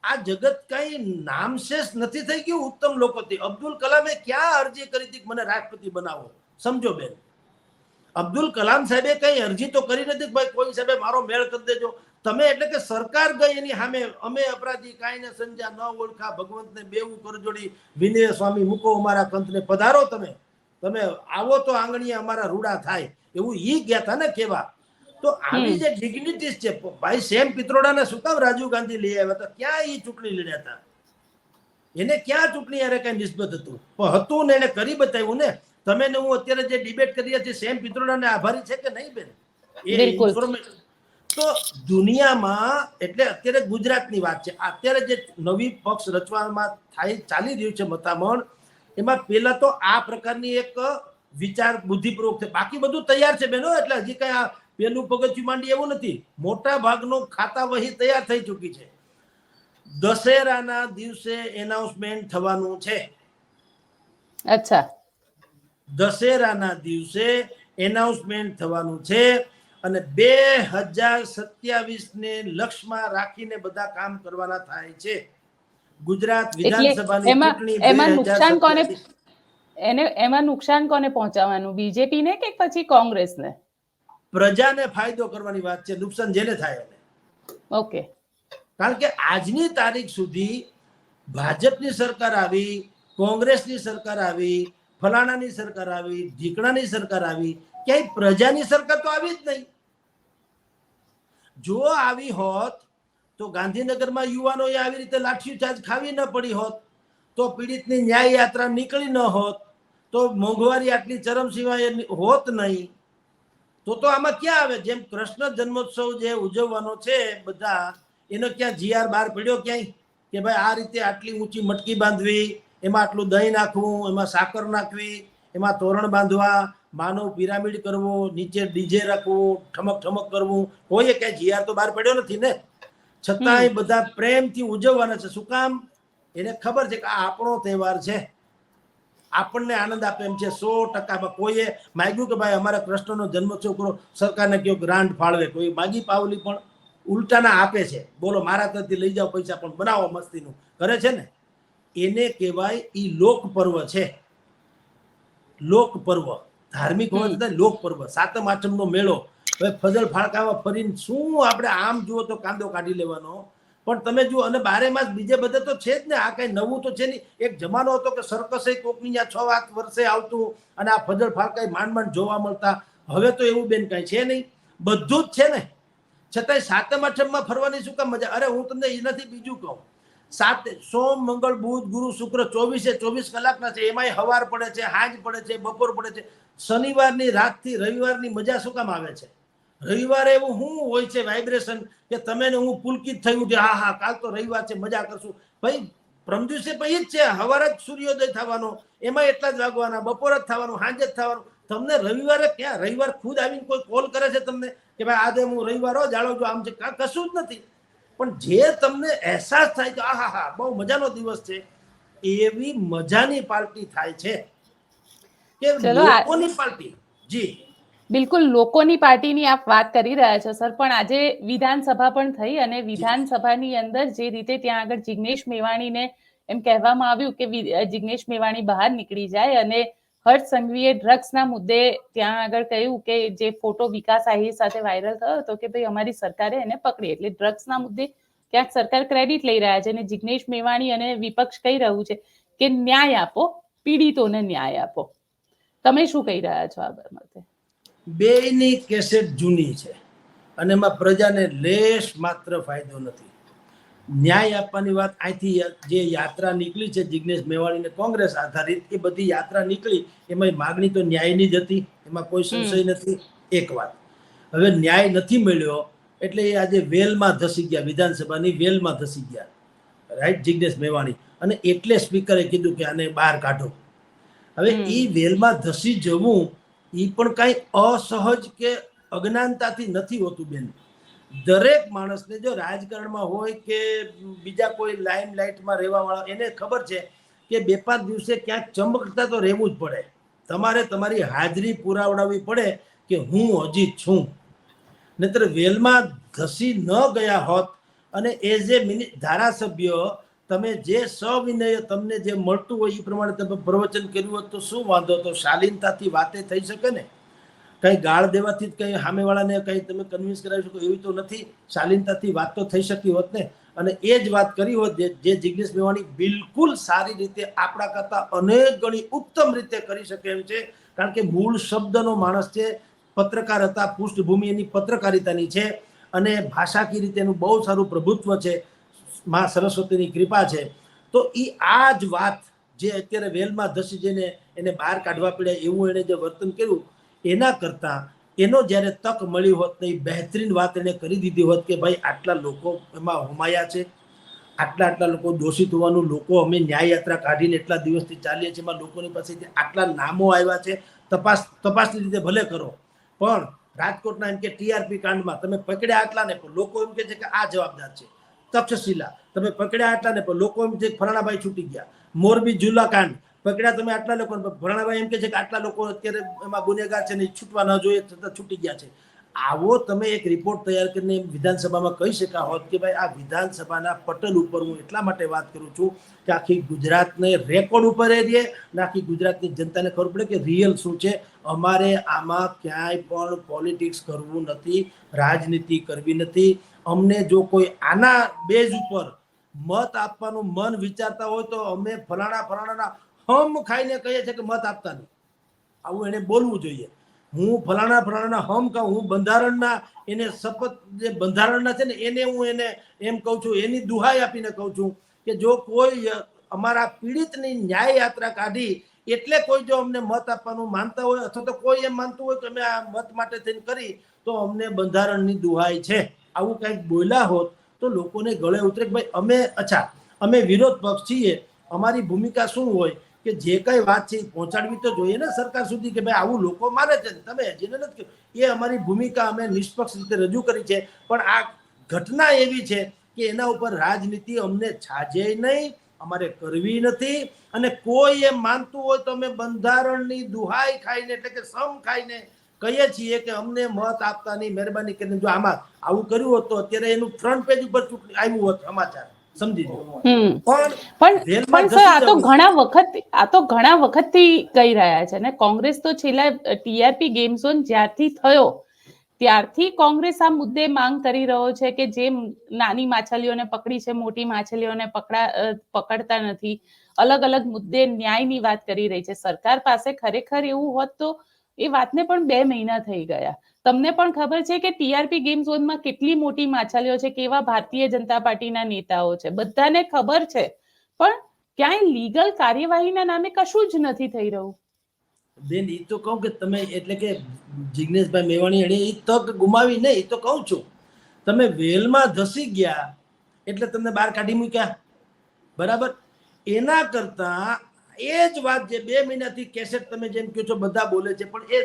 આ જગત કઈ નામશેષ નથી થઈ ગયું ઉત્તમ લોકોથી. અબ્દુલ કલામે ક્યાં અરજી કરી હતી મને રાષ્ટ્રપતિ બનાવો? સમજો બેન, અબ્દુલ કલામ સાહેબે કઈ અરજી તો કરી નથી ભાઈ કોઈ સાહેબે મારો મેળ કરી દેજો. તમે એટલે કે સરકાર ગઈ એની સામે અમે અપરાધી કાંઈને સમજ્યા ન ઓળખા, ભગવંતને બેવું કરજોડી, વિનય સ્વામી મૂકો અમારા કંતને, પધારો તમે આવો તો આંગણીએ અમારા રૂડા થાય, એવું ઈ ગયા હતા ને કેવા. તો આવી જે ડિગ્નિટીઝ છે ભાઈ, સેમ પિત્રોડાને શું કામ રાજીવ ગાંધી લઈ આવ્યા હતા? ક્યાં ઈ ચૂંટણી લડ્યા હતા? એને ક્યાં ચૂંટણી યારે કઈ નિસ્બત હતું? પણ હતું ને એને કરી બતાવ્યું ને. તમે ને હું અત્યારે જે ડિબેટ કરીએ છીએ સેમ પિત્રોડાને આભારી છે કે નહીં બેન? એ ઇન્ફોર્મેશન તો દુનિયામાં, એટલે અત્યારે ગુજરાતની વાત છે. અત્યારે જે નવી પક્ષ રચવામાં ચાલી રહ્યું છે મતામણ, એમાં પેલા તો આ પ્રકારની એક વિચાર બુદ્ધિપૂર્વક છે. બાકી બધું તૈયાર છે બેનો. એટલે હજી કઈ આ પેલું પગથિયું માંડી એવું નથી. મોટા ભાગનું ખાતા વહી તૈયાર થઈ ચૂકી છે. દશેરાના દિવસે એનાઉન્સમેન્ટ થવાનું છે. અચ્છા, દશેરાના દિવસે એનાઉન્સમેન્ટ થવાનું છે. અને 2027 ને લક્ષ્યમાં રાખીને બધા કામ કરવાના થાય છે. ગુજરાત વિધાનસભાની ચૂંટણી એને એમાં નુકસાન કોને પહોંચાડવાનું, બીજેપી ને કે પછી કોંગ્રેસ ને? પ્રજાને ફાયદો કરવાની વાત છે, નુકસાન જેને થાય એને. ઓકે. કારણ કે આજની તારીખ સુધી ભાજપની સરકાર આવી, કોંગ્રેસની સરકાર આવી, ફલાણાની સરકાર આવી, ઢીકણાની સરકાર આવી, ક્યાંય પ્રજાની સરકાર તો આવી જ નહીં. જો આવી હોત તો ગાંધીનગરમાં યુવાનોએ આવી રીતે લાઠીચાર્જ ખાવી ન પડી હોત, તો પીડિતની ન્યાય યાત્રા નીકળી ન હોત, તો મોંઘવારી આટલી ચરમસીમાએ હોત નહીં. તો આમાં ક્યાં આવે? જેમ કૃષ્ણ જન્મોત્સવ જે ઉજવવાનો છે બધા, એનો ક્યાં જીઆર બહાર પડ્યો ક્યાંય કે ભાઈ આ રીતે આટલી ઊંચી મટકી બાંધવી, એમાં આટલું દહીં નાખવું, એમાં સાકર નાખવી, એમાં તોરણ બાંધવા, માનવ પિરામિડ કરવો, નીચે ડીજે રાખવું, ઠમક ઠમક કરવું, કોઈએ ક્યાંય જીઆર તો બહાર પડ્યો નથી ને. છતાંય બધા પ્રેમથી ઉજવવાના છે. શું કામ? એને ખબર છે કે આ આપણો તહેવાર છે, આપણને આનંદ આપે એમ છે. 100% કોઈએ માગ્યું કે ભાઈ અમારા કૃષ્ણનો જન્મોત્સવ કરો, સરકારને કહ્યું ગ્રાન્ટ ફાળવે, કોઈ માગી પાવલી પણ ઉલટાના આપે છે. બોલો મારા તરફથી લઈ જાઓ પૈસા, પણ બનાવો મસ્તીનું કરે છે ને. એને કહેવાય ઈ લોક પર્વ છે. લોક પર્વ ધાર્મિક હોવા છતાં લોક પર્વ. સાતમ આઠમનો મેળો, હવે ફજલ ફાળકામાં ફરીને શું આપણે આમ જુઓ તો કાંદો કાઢી લેવાનો, પણ તમે જુઓ. અને 12 માસ બીજે બધે તો છે જ ને, આ કઈ નવું તો છે નહીં. એક જમાનો હતો કે સર્કસે કોકની 6-7 વર્ષે આવતું અને આ ફજલ ફાળકા માંડ માંડ જોવા મળતા. હવે તો એવું બેન કઈ છે નહીં, બધું જ છે ને. છતાંય સાતમ આઠમમાં ફરવાની શું કામ મજા? અરે હું તમને એનાથી બીજું કહું, સોમ મંગળ બુધ ગુરુ શુક્ર 24 કલાકના છે. એમાંય હવાર પડે છે, હાંજ પડે છે, બપોર પડે છે. શનિવારની રાતથી રવિવારની મજા શું કામ આવે છે? રવિવારે એવું શું હોય છે વાઇબ્રેશન કે તમે ને હું પુલકિત થયું છે, હા હા કાલ તો રવિવાર છે, મજા કરશું. ભાઈ પ્રમ દિવસે પછી જ છે, હવાર જ સૂર્યોદય થવાનો, એમાં એટલા જ વાગવાના, બપોર જ થવાનું, હાંજ જ થવાનું. તમને રવિવારે ક્યાં? રવિવાર ખુદ આવીને કોઈ કોલ કરે છે તમને કે ભાઈ આજે હું રવિવાર જાળવજો, આમ છે? કશું જ નથી. પણ જે તમને અહેસાસ થાય કે આહા હા બહુ મજાનો દિવસ છે, એવી મજાની પાર્ટી થાય છે કે લોકોની પાર્ટી. જી બિલકુલ, લોકોની પાર્ટીની આપ વાત કરી રહ્યા છો સર, પણ આજે વિધાનસભા પણ થઈ અને વિધાનસભાની અંદર જે રીતે ત્યાં આગળ જિગ્નેશ મેવાણીને એમ કહેવામાં આવ્યું કે જિગ્નેશ મેવાણી બહાર નીકળી જાય, અને હર્ષ સંઘવીએ ડ્રગ્સના મુદ્દે ત્યાં આગળ કહ્યું કે જે ફોટો વિકાસ આહિર સાથે વાયરલ થયો હતો કે ભાઈ અમારી સરકારે એને પકડી, એટલે ડ્રગ્સના મુદ્દે ક્યાંક સરકાર ક્રેડિટ લઈ રહ્યા છે અને જિગ્નેશ મેવાણી અને વિપક્ષ કહી રહ્યું છે કે ન્યાય આપો, પીડિતોને ન્યાય આપો. તમે શું કહી રહ્યા છો આ બાબતે? બેયની કેસેટ જૂની છે અને એમાં પ્રજાને લેશ માત્ર ફાયદો નથી. ન્યાય આપવાની વાત અહીંથી જે યાત્રા નીકળી છે જિગ્નેશ મેવાણીને કોંગ્રેસ આધારિત, એ બધી યાત્રા નીકળી, એમાં માગણી તો ન્યાયની જ હતી, એમાં કોઈ સંશય નથી. એક વાત, હવે ન્યાય નથી મળ્યો એટલે એ આજે વેલમાં ધસી ગયા, વિધાનસભાની વેલમાં ધસી ગયા, રાઈટ, જિગ્નેશ મેવાણી. અને એટલે સ્પીકરે કીધું કે આને બહાર કાઢો. હવે એ વેલમાં ધસી જવું એ પણ કઈ અસહજ કે અજ્ઞાનતાથી નથી હોતું બેન. દરેક માણસને, જો રાજકારણમાં હોય કે બીજા કોઈ લાઈમ લાઇટમાં રહેવા વાળા, એને ખબર છે કે 2-5 દિવસે ક્યાંક ચમકતા તો રહેવું જ પડે. તમારે તમારી હાજરી પુરાવડાવવી પડે કે હું હજી છું. નહીતર વેલમાં ધસી ન ગયા હોત અને એઝ એ ધારાસભ્ય તમે જે સવિનય તમને જે મળતું હોય એ પ્રમાણે તમે પ્રવચન કર્યું હોત તો શું વાંધો હતો? શાલીનતાથી વાતે થઈ શકે ને. કઈ ગાળ દેવાથી જ કઈ સામેવાળાને કઈ તમે કન્વિન્સ કરાવી શકો એવી તો નથી. શાલીનતાથી વાત તો થઈ શકી હોત ને. અને એ જ વાત કરી હોત જે જિગ્નેશ મેવાણી બિલકુલ સારી રીતે, આપણા કરતા અનેક ગણી ઉત્તમ રીતે કરી શકે એમ છે. કારણ કે મૂળ શબ્દનો માણસ છે, પત્રકાર હતા, પૃષ્ઠભૂમિ એની પત્રકારિતાની છે અને ભાષાકીય રીતે એનું બહુ સારું પ્રભુત્વ છે, મા સરસ્વતીની કૃપા છે. તો એ આ જ વાત જે અત્યારે વેલમાં ધસી જઈને એને બહાર કાઢવા પડ્યા એવું એને જે વર્તન કર્યું, એના કરતા એનો જ્યારે તક મળી હોત ને એ બહેતરીન વાત એને કરી દીધી હોત કે ભાઈ આટલા લોકો એમાં હોમાયા છે, આટલા લોકો દોષિત હોવાનું, લોકો અમે ન્યાય યાત્રા કાઢીને એટલા દિવસથી ચાલીએ છીએ, એમાં લોકોની પાસેથી આટલા નામો આવ્યા છે, તપાસની રીતે ભલે કરો, પણ રાજકોટના એમ કે ટીઆરપી કાંડમાં તમે પકડ્યા આટલા ને, પણ લોકો એમ કે છે કે આ જવાબદાર છે. તક્ષશિલા તમે પકડ્યા આટલા ને, પણ લોકો એમ છે ફલાણાભાઈ છૂટી ગયા. મોરબી જુલ્લા કાંડ પકડ્યા તમે આટલા લોકો, ફલાણાભાઈ એમ કે છે કે આટલા લોકો અત્યારે એમાં ગુનેગાર છે ને છૂટવા ન જોઈએ છતાં છૂટી ગયા છે. આવો તમે એક રિપોર્ટ તૈયાર કરીને વિધાનસભામાં કહી શકા હોત કે ભાઈ આ વિધાનસભાના પટલ ઉપર હું એટલા માટે વાત કરું છું કે આખી ગુજરાતને રેકોર્ડ ઉપર એ રહે ને આખી ગુજરાતની જનતાને ખબર પડે કે રિયલ શું છે. અમારે આમાં ક્યાંય પણ પોલિટિક્સ કરવું નથી, રાજનીતિ કરવી નથી. અમને જો કોઈ આના બેઝ ઉપર મત આપવાનું મન વિચારતા હોય તો અમે ફલાણાના હમ ખાઈને કહીએ છીએ કે મત આપતા નહીં. આવું એને બોલવું જોઈએ. હું ફલાણાના હમ કહું, હું બંધારણના એને શપથ જે બંધારણના છે ને એને હું એને એમ કહું છું, એની દુહાઈ આપીને કહું છું કે જો કોઈ અમારા પીડિતની ન્યાય યાત્રા કાઢી એટલે કોઈ જો અમને મત આપવાનું માનતા હોય અથવા તો કોઈ એમ માનતું હોય કે અમે આ મત માટે થઈને કરી તો અમને બંધારણની દુહાઈ છે, આવું કંઈક બોલ્યા હોત તો લોકોને ગળે ઉતરે કે ભાઈ અમે વિરોધ પક્ષ છીએ, અમારી ભૂમિકા શું હોય કે જે કઈ વાત છે પહોંચાડવી તો જોઈએ ને સરકાર સુધી કે ભાઈ આવું લોકો માને છે, તમે જેને નથી એ અમારી ભૂમિકા અમે નિષ્પક્ષ રીતે રજૂ કરી છે. પણ આ ઘટના એવી છે કે એના ઉપર રાજનીતિ અમને છાજે નહીં, અમારે કરવી નથી. અને કોઈ એમ માનતું હોય તો અમે બંધારણની દુહાઈ ખાઈને એટલે કે સમ ખાઈને કહીએ છીએ કે અમને મત આપતાની મહેરબાની કરીને. જો આમાં આવું કર્યું હોત તો અત્યારે એનું ફ્રન્ટ પેજ ઉપર આવ્યું હોત સમાચાર, સમજી લો. પણ સર આ તો ઘણા વખતથી કહી રહ્યા છે ને કોંગ્રેસ તો છેલ્લા ટીઆરપી ગેમ ઝોન જ્યારથી થયો ત્યારથી કોંગ્રેસ આ મુદ્દે માંગ કરી રહ્યો છે કે જે નાની માછલીઓને પકડી છે મોટી માછલીઓને પકડતા નથી. અલગ અલગ મુદ્દે ન્યાયની વાત કરી રહી છે. સરકાર પાસે ખરેખર એવું હોત તો એ વાતને પણ 2 મહિના થઈ ગયા. તમને પણ ખબર છે કે ટીઆરપી ગેમ ઝોનમાં કેટલી મોટી માછલીઓ છે, કેવા ભારતીય જનતા પાર્ટીના નેતાઓ છે, બધાને ખબર છે. પણ ક્યાંય લીગલ કાર્યવાહીના નામે કશું જ નથી થઈ રહ્યું. બેન એ તો કહું કે તમે એટલે કે જિગ્નેશભાઈ મેવાણી એને એ તક ગુમાવી નહીં, એ તો કહું છું. તમે વેલમાં ધસી ગયા એટલે તમને બહાર કાઢી મૂક્યા, બરાબર. એના કરતા એ જ વાત જે 2 મહિનાથી કેસેટ તમે જેમ કહો છો બધા બોલે છે, પણ એ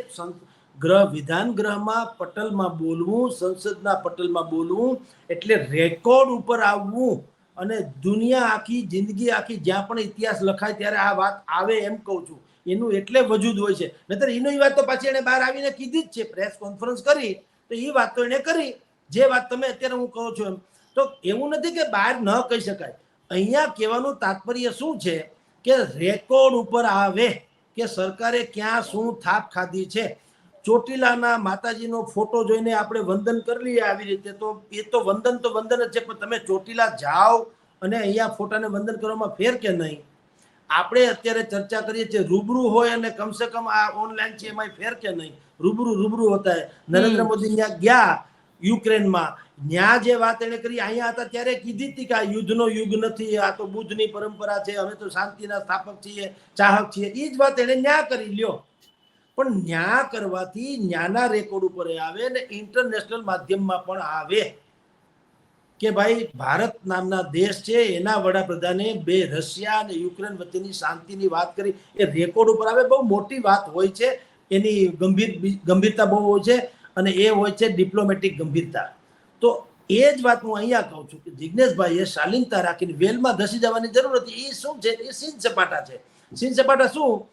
વિધાન ગૃહમાં પટલમાં બોલવું, સંસદના પટલમાં બોલવું એટલે રેકોર્ડ ઉપર આવવું અને દુનિયા આખી જિંદગી આખી જ્યાં પણ ઇતિહાસ લખાય ત્યારે આ વાત આવે એમ કહું છું. એનું એટલે વજૂદ હોય છે. નહીતર એની વાત તો પાછી એને બહાર આવીને કીધી જ છે, પ્રેસ કોન્ફરન્સ કરી તો એ વાત તો એને કરી જે વાત તમે અત્યારે હું કહું છું એમ. તો એવું નથી કે બહાર ન કહી શકાય. અહીંયા કહેવાનું તાત્પર્ય શું છે કે રેકોર્ડ ઉપર આવે કે સરકારે ક્યાં શું થાપ ખાધી છે. ચોટીલાના માતાજીનો ફોટો જોઈને આપણે વંદન કરી લઈએ આવી રીતે, તો એ તો વંદન જ છે. પણ તમે ચોટીલા જાઓ અને અહીંયા ફોટાને વંદન કરવામાં ફેર કે નહીં. આપણે અત્યારે ચર્ચા કરીએ છીએ રૂબરૂ હોય અને કમસે કમ આ ઓનલાઈન છે એમાં ફેર કે નહીં. રૂબરૂ હોતા. નરેન્દ્ર મોદી ત્યાં ગયા યુક્રેનમાં, ત્યાં જે વાત એને કરી અહીંયા હતા ત્યારે કીધી હતી કે આ યુદ્ધનો યુગ નથી, આ તો બુદ્ધની પરંપરા છે, અમે તો શાંતિના સ્થાપક છીએ, ચાહક છીએ. એ જ વાત એને ન્યા કરી લ્યો. પણ ન્યા કરવાથી ન્યાના રેકોર્ડ ઉપર આવે ને ઇન્ટરનેશનલ માધ્યમમાં પણ આવે કે ભાઈ ભારત નામના દેશ છે, એના વડાપ્રધાને રશિયા અને યુક્રેન વચ્ચેની શાંતિની વાત કરી. એ રેકોર્ડ ઉપર આવે. બહુ મોટી વાત હોય છે, એની ગંભીરતા બહુ હોય છે અને એ હોય છે ડિપ્લોમેટિક ગંભીરતા. તો એ જ વાત હું અહીંયા કહું છું કે જિગ્નેશભાઈએ શાલીનતા રાખીને વેલમાં ધસી જવાની જરૂર નથી. એ શું છે? એ સીન સપાટા છે. સીન સપાટા શું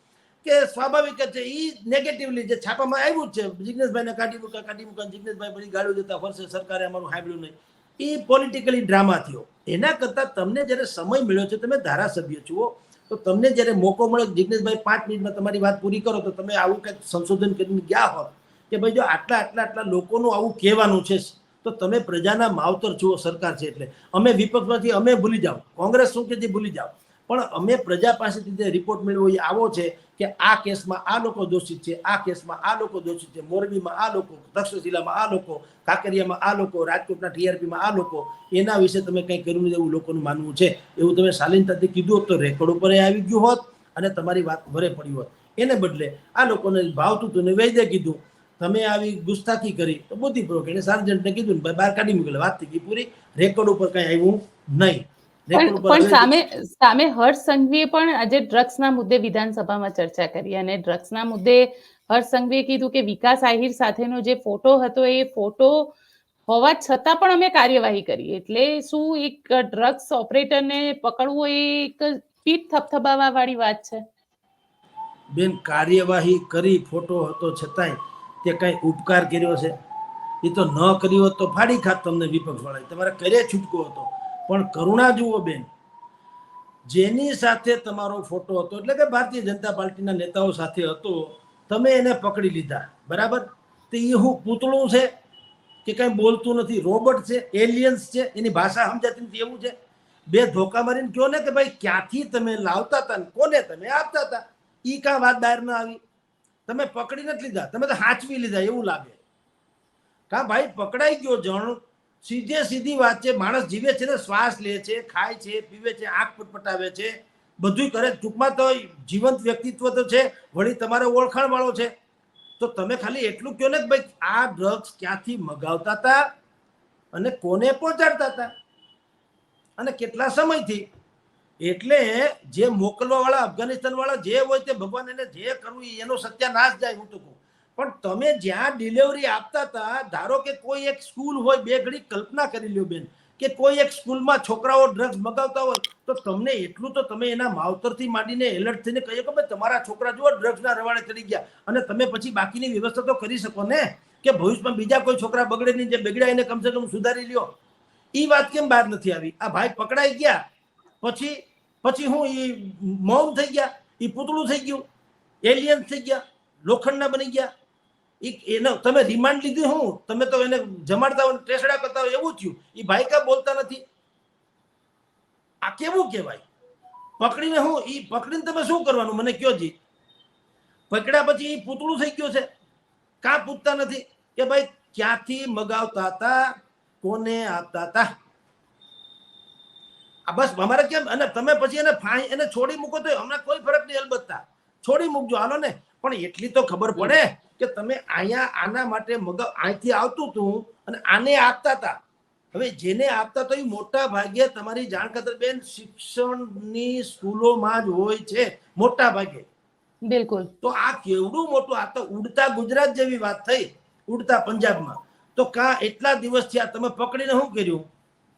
કે સ્વાભાવિક છે. એ નેગેટિવલી જે છાપામાં આવ્યું જ છે, જિગ્નેશભાઈને કાઢી મૂકા જિગ્નેશભાઈ બધી ગાળો દેતા ફરશે, સરકારે અમારું સાંભળ્યું નહીં. એ પોલિટિકલી ડ્રામા થયો. એના કરતાં તમને જ્યારે સમય મળ્યો છે, તમે ધારાસભ્ય છો, તો તમને જ્યારે મોકો મળે જિગ્નેશભાઈ 5 મિનિટમાં તમારી વાત પૂરી કરો તો તમે આવું કંઈક સંશોધન કરીને ગયા હોત કે ભાઈ જો આટલા લોકોનું આવું કહેવાનું છે તો તમે પ્રજાના માવતર છો, સરકાર છે એટલે. અમે વિપક્ષમાંથી અમે ભૂલી જાઓ, કોંગ્રેસ શું કે ભૂલી જાઓ, પણ અમે પ્રજા પાસેથી જે રિપોર્ટ મેળવ્યો એ આવો છે કે આ કેસમાં આ લોકો દોષિત છે, આ કેસમાં આ લોકો દોષિત છે, મોરબીમાં આ લોકો, તક્ષશિલામાં આ લોકો, કાંકરિયામાં આ લોકો, રાજકોટના ટીઆરપીમાં આ લોકો. એના વિશે તમે કંઈ કર્યું નહીં એવું લોકોનું માનવું છે. એવું તમે શાલીનતાથી કીધું હોત તો રેકોર્ડ ઉપર આવી ગયું હોત અને તમારી વાત વરે પડી હોત. એને બદલે આ લોકોને ભાવતું હતું ને વૈદ્ય કીધું, તમે આવી ગુસ્તાખી કરી તો બુદ્ધિપૂર્વક એને સાર્જન્ટને કીધું ને બહાર કાઢી મૂકેલા, વાત થઈ ગઈ પૂરી. રેકોર્ડ ઉપર કઈ આવ્યું નહીં. પણ સામે હર્ષ સંઘવીએ પણ આજે ડ્રગ્સના મુદ્દે વિધાનસભામાં ચર્ચા કરી અને ડ્રગ્સના મુદ્દે હર્ષ સંઘવીએ કીધું કે વિકાસ આહિર સાથેનો જે ફોટો હતો એ ફોટો હોવા છતાં પણ અમે કાર્યવાહી કરી. એટલે શું એક ડ્રગ્સ ઓપરેટરને પકડવો એ એક પીઠ થપથપાવવા વાળી વાત છે? બેન, કાર્યવાહી કરી ફોટો હતો છતાંય તે કઈ ઉપકાર કર્યો છે? એ તો ન કરી હોત તો ફાડી ખાત તમને વિપક્ષ વાળા, તમારે કરે છૂટકો હતો. પણ કરુણા જુઓ બેન, જેની સાથે તમારો ફોટો હતો એટલે કે ભારતીય જનતા પાર્ટીના નેતાઓ સાથે હતો, તમે એને પકડી લીધા, બરાબર? તો એ હું પૂતળું છે કે કઈ બોલતું નથી, રોબોટ છે, એલિયન્સ છે, એની ભાષા સમજાતી નથી એવું છે? બે ધોકા મારીને કહો ને કે ભાઈ ક્યાંથી તમે લાવતા હતા ને કોને તમે આપતા હતા, ઈ કાં વાત બહાર ના આવી? તમે પકડી નથી લીધા, તમે તો હાંચવી લીધા એવું લાગે. કા ભાઈ પકડાઈ ગયો જણ, સીધી વાત છે. માણસ જીવે છે ને, શ્વાસ લે છે, ખાય છે, પીવે છે, આંખ પટપટાવે છે, બધું કરે. ટૂંકમાં તો જીવંત વ્યક્તિત્વ તો છે, વળી તમારે ઓળખાણ વાળો છે. તો તમે ખાલી એટલું કહો ને કે ભાઈ આ ડ્રગ્સ ક્યાંથી મગાવતા હતા અને કોને પહોંચાડતા હતા અને કેટલા સમયથી. એટલે જે મોકલવા વાળા, અફઘાનિસ્તાન વાળા જે હોય તે ભગવાન એને જે કરવું એનો સત્યાનાશ જાય, હું તો કહું. પણ તમે જ્યાં ડિલિવરી આપતા હતા, ધારો કે કોઈ એક સ્કૂલ હોય, બે ઘડી કલ્પના કરી લ્યો બેન, કે કોઈ એક સ્કૂલમાં છોકરાઓ ડ્રગ્સ મગાવતા હોય, તો તમને એટલું તો તમે એના માવતરથી માંડીને એલર્ટ થઈને કહીએ કે ભાઈ તમારા છોકરા જુઓ ડ્રગ્સના રવાડે ચડી ગયા, અને તમે પછી બાકીની વ્યવસ્થા તો કરી શકો ને, કે ભવિષ્યમાં બીજા કોઈ છોકરા બગડે નહીં, જે બગડ્યા એને કમસે કમ સુધારી લ્યો. એ વાત કેમ બહાર નથી આવી? આ ભાઈ પકડાઈ ગયા પછી હું એ મૌન થઈ ગયા, એ પૂતળું થઈ ગયું, એલિયન થઈ ગયા, લોખંડના બની ગયા. એને તમે રિમાન્ડ લીધી, હું તમે તો એને જમાડતા હોય, ટેસડા કરતા હોય એવું થયું. એ ભાઈ કા બોલતા નથી? આ કેવું કહેવાય? પકડીને હું એ પકડીને તમે શું કરવાનું મને કયો જી? પકડ્યા પછી એ પૂતળું થઈ ગયું છે. કાં પૂછતા નથી કે ભાઈ ક્યાંથી મગાવતા હતા, કોને આપતા હતા? આ બસ અમારે કેમ? અને તમે પછી એને છોડી મૂકો તો હમણાં કોઈ ફરક નહીં, અલબત્તા છોડી મૂકજો, હાલો ને. પણ એટલી તો ખબર પડે કે તમે અહીંયા આના માટે અહીંથી આવતું હતું અને આને આપતા હતા. હવે જેને આપતા તો એ મોટા ભાગે તમારી જાણ ખાતર બેન શિક્ષણની સ્કૂલોમાં જ હોય છે, મોટા ભાગે. બિલકુલ. તો આ કેવડું મોટું, આ તો ઉડતા ગુજરાત જેવી વાત થઈ, ઉડતા પંજાબમાં. તો કાં એટલા દિવસ થયા, તમે પકડીને શું કર્યું?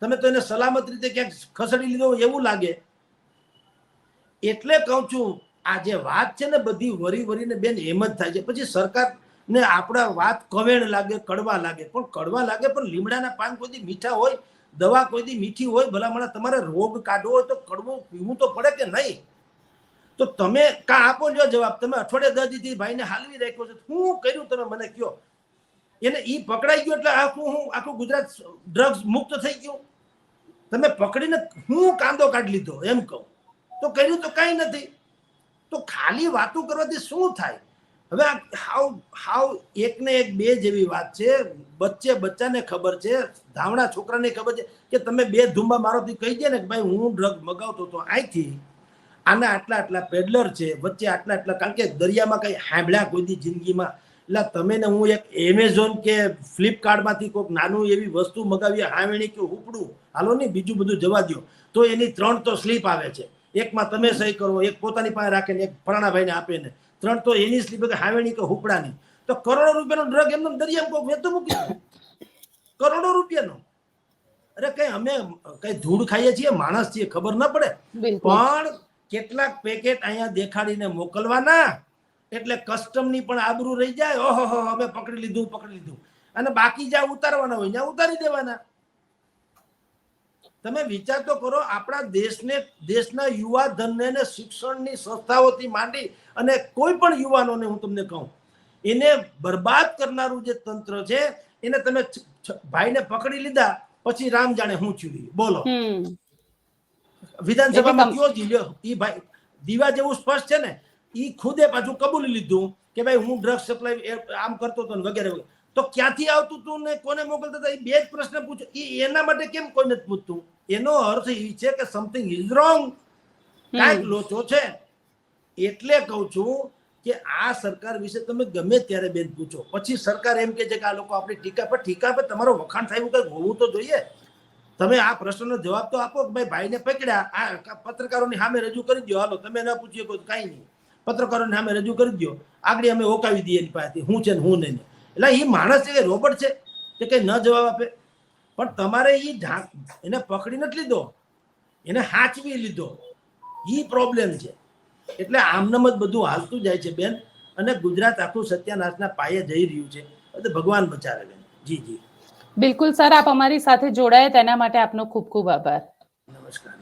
તમે તો એને સલામત રીતે ક્યાંક ખસેડી લીધો એવું લાગે. એટલે કહું છું, આ જે વાત છે ને બધી વરીને બેન એમ જ થાય છે. પછી સરકારને આપણા વાત કવેણ લાગે, કડવા લાગે, પણ કડવા લાગે પણ લીમડાના પાન કોઈ દી મીઠા હોય, દવા કોઈ દી મીઠી હોય. ભલામણા તમારે રોગ કાઢવો હોય તો કડવું પીવું તો પડે કે નહીં? તો તમે કાં આપો જો જવાબ. તમે અઠવાડિયા 10 દીથી ભાઈને હાલવી રાખ્યો છે, શું કર્યું તમે મને કયો? એને ઈ પકડાઈ ગયો એટલે આખું ગુજરાત ડ્રગ્સ મુક્ત થઈ ગયું? તમે પકડીને હું કાંદો કાઢી લીધો એમ કહું તો કર્યું તો કઈ નથી. તો ખાલી વાતો કરવાથી શું થાય? હવે હાવ એકને એક બે જેવી વાત છે. બચ્ચાને ખબર છે, ધાવણા છોકરાને ખબર છે કે તમે બે ધુંબા મારોથી કહી દે ને કે ભાઈ હું ડ્રગ મગાવતો હતો અહીંથી, આના આટલા પેડલર છે, વચ્ચે આટલા, કારણ કે દરિયામાં કઈ સાંભળ્યા કોઈ દી જિંદગીમાં? એટલે તમે ને હું એક એમેઝોન કે ફ્લિપકાર્ટમાંથી કોઈક નાનું એવી વસ્તુ મગાવીએ, હાવેણી કે ઉપડું, હાલો નહીં બીજું બધું જવા દો, તો એની 3 તો સ્લીપ આવે છે. એકમાં તમે સહી કરો, એક પોતાની પાસે રાખે ને એક ફલાણાભાઈને આપે ને, 3 તો એની સ્લીપ કે હાવેણી કે હુપડાની. તો કરોડો રૂપિયાનો ડ્રગ એમને દરિયામાં કોઈ વેચતો મૂકી, કરોડો રૂપિયાનો. અરે કઈ અમે કઈ ધૂળ ખાઈએ છીએ, માણસ છીએ, ખબર ના પડે? પણ કેટલાક પેકેટ અહીંયા દેખાડીને મોકલવાના એટલે કસ્ટમની પણ આબરૂ રહી જાય. ઓહો અમે પકડી લીધું, અને બાકી જ્યાં ઉતારવાના હોય ત્યાં ઉતારી દેવાના. તમે વિચાર તો કરો, આપણા દેશના યુવા ધનને શિક્ષણની સંસ્થાઓથી માંડી અને કોઈ પણ યુવાનોને હું તમને કહું, એને બરબાદ કરનારું જે તંત્ર છે, એને તમે ભાઈને પકડી લીધા પછી રામ જાણે હું ચૂડી બોલો. વિધાનસભામાં કયો જીલ્યો ઈ ભાઈ? દીવા જેવું સ્પષ્ટ છે ને. ઈ ખુદે પાછું કબૂલી લીધું કે ભાઈ હું ડ્રગ્સ સપ્લાય આમ કરતો હતો વગેરે. તો ક્યાંથી આવતું તું ને કોને મોકલતા હતા? એ બે જ પ્રશ્ન પૂછો. એના માટે કેમ કોઈ નથી પૂછતું? એનો અર્થ એ છે કે સમથિંગ ઇઝ રોંગ, કાંઈક લોચો છે. એટલે કહું છું કે આ સરકાર વિશે તમે ગમે ત્યારે બેન પૂછો, પછી સરકાર એમ કે છે કે આ લોકો આપણી ટીકા પર તમારો વખાણ થાય એવું કંઈક હોવું તો જોઈએ. તમે આ પ્રશ્નનો જવાબ તો આપો કે ભાઈ ભાઈને પકડ્યા, આ પત્રકારોની સામે રજૂ કરી દો, હાલો તમે ના પૂછીએ કોઈ કાંઈ નહીં, પત્રકારોની સામે રજૂ કરી દો, આગળ અમે ઓકાવી દઈએ એની પાસેથી હું છે ને હું નહીં. એટલે એ માણસ છે કે રોબોટ છે કે કંઈ ન જવાબ આપે? પણ તમારે એને પકડી નથી લીધો, એને હાંચવી લીધો, એ પ્રોબ્લેમ છે. એટલે આમનામ જ બધું હાલતું જાય છે બેન, અને ગુજરાત આખું સત્યાનાશના પાયે જઈ રહ્યું છે. ભગવાન બચાવે બેન. જી જી બિલકુલ સર, આપ અમારી સાથે જોડાયા તેના માટે આપનો ખૂબ ખૂબ આભાર. નમસ્કાર.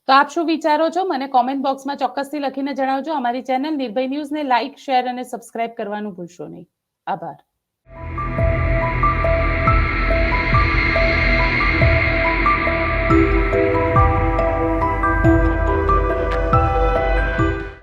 તો આપ શું વિચારો છો મને કોમેન્ટ બોક્સમાં ચોક્કસથી લખીને જણાવજો. અમારી ચેનલ નિર્ભય ન્યૂઝને લાઇક, શેર અને સબસ્ક્રાઇબ કરવાનું ભૂલશો નહીં. આભાર.